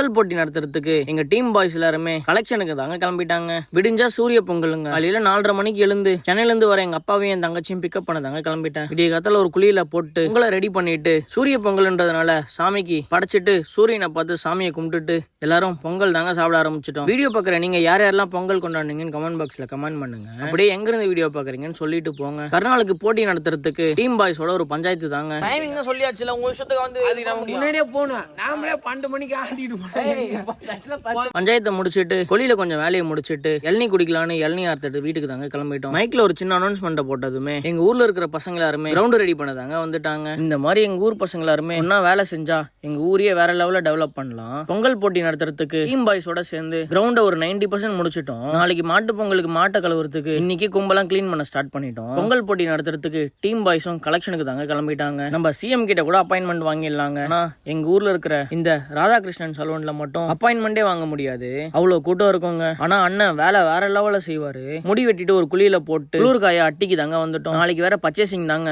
பொங்கல் போட்டி நடத்துறதுக்கு எங்க டீம் பாய்ஸ் எல்லாருமே கலெக்ஷனுக்கு தாங்க கிளம்பிட்டாங்க. விடிஞ்சா சூரிய பொங்கலுங்க. காலையில 4:30 மணிக்கு எழுந்து சென்னையில இருந்து வர எங்க அப்பாவையும் என் தங்கச்சியும் பிக்கப் பண்ண தாங்க கிளம்பிட்டேன். விடிய காத்தால ஒரு குழியில போட்டு பொங்கலை ரெடி பண்ணிட்டு சூரிய பொங்கல்ன்றதுனால சாமிக்கு படைச்சிட்டு சூரியனை பார்த்து சாமியை கும்பிட்டுட்டு எல்லாரும் பொங்கல் தாங்க சாப்பிட ஆரம்பிச்சிட்டோம். வீடியோ பாக்குற நீங்க யார் யாரெல்லாம் பொங்கல் கொண்டாடுனீங்கன்னு கமெண்ட் பாக்ஸ்ல கமெண்ட் பண்ணுங்க. அப்படியே எங்க இருந்து வீடியோ பாக்குறீங்கன்னு சொல்லிட்டு போங்க. கருநாளுக்கு போட்டி நடத்துறதுக்கு டீம் பாய்ஸோட ஒரு பஞ்சாயத்து தாங்க. டைமிங் தான் சொல்லியாச்சுல, உங்க விஷயத்துக்கு வந்து முன்னாடியே போனோம். நாமளே 12 மணிக்கு ஆண்டிட்டு பஞ்சாயத்தை முடிச்சிட்டு கொலியில கொஞ்சம் வேலையை முடிச்சிட்டு இளநீ குடிக்கலான்னு இளநீ ஆர்த்துட்டு வீட்டுக்கு தாங்க கிளம்பிட்டோம். மைக்ல ஒரு சின்ன அனௌன்ஸ்மெண்ட் போட்டதுமே எங்க ஊர்ல இருக்கிற பசங்க எல்லாருமே கிரவுண்ட் ரெடி பண்ணதாங்க வந்துட்டாங்க. இந்த மாதிரி எங்க ஊர் பசங்க எல்லாருமே ஒன்னா வேலை செஞ்சா எங்க ஊரையே வேற லெவல்ல டெவலப் பண்ணலாம். பொங்கல் போட்டி நடத்துறதுக்கு டீம் பாய்ஸோட சேர்ந்து கிரவுண்ட ஒரு 90% முடிச்சிட்டோம். நாளைக்கு மாட்டு பொங்கலுக்கு மாட்டை கழுவுறதுக்கு இன்னைக்கு கும்பலாம் கிளீன் பண்ண ஸ்டார்ட் பண்ணிட்டோம். பொங்கல் போட்டி நடத்துறதுக்கு டீம் பாய்ஸும் கலெக்ஷனுக்கு தாங்க கிளம்பிட்டாங்க. நம்ம சிஎம் கிட்ட கூட அப்பாயின்மெண்ட் வாங்கிடலாங்க. ஆனா எங்க ஊர்ல இருக்கிற இந்த ராதாகிருஷ்ணன் சலூன்ல மட்டும் அப்பாயின்மெண்டே வாங்க முடியாது. அவ்வளவு கூட்டம் இருக்குங்க. ஆனா அண்ணன் வேலை வேற லெவல்ல செய்வாரு. முடி வெட்டிட்டு ஒரு குழியில போட்டு குளிர்காய அட்டிக்கு தாங்க வந்துட்டோம். நாளைக்கு வேற பர்ச்சேசிங் தாங்க.